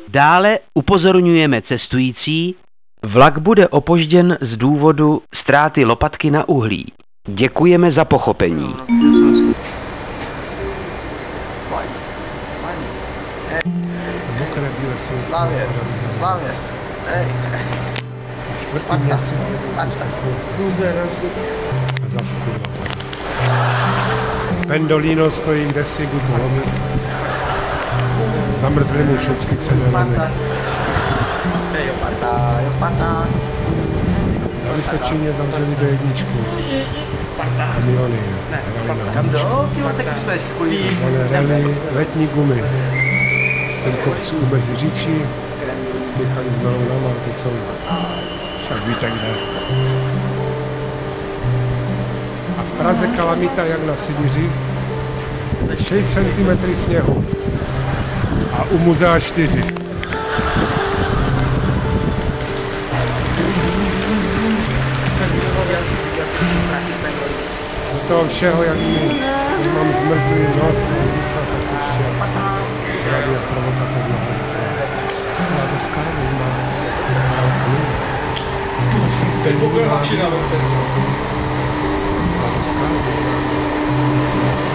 Dále upozorňujeme cestující, vlak bude opožděn z důvodu ztráty lopatky na uhlí. Děkujeme za pochopení. Mokré bílé světlo. Čtvrtý měsíc vedu se furt. A zas kurva padá. Pendolino stojí kdesi u polomy. Zamrzly mu všechny cederomy. Na Vysočině zavřeli D1. Kamiony hrali na honičku. Takzvané rally, letní gumy. V tom kopcu u Meziříčí spěchali s melounama a teď jsou však víte kde. A v Praze kalamita jak na Sibiři. 3 cm sněhu. A u muzea 4. Do toho všeho, jak mám zmrzlý nos a lica, tak ještě zraví jak provokativná lice. Mladovská zima, za okny, a srdce vnímá stoty. Mladovská zima, děti se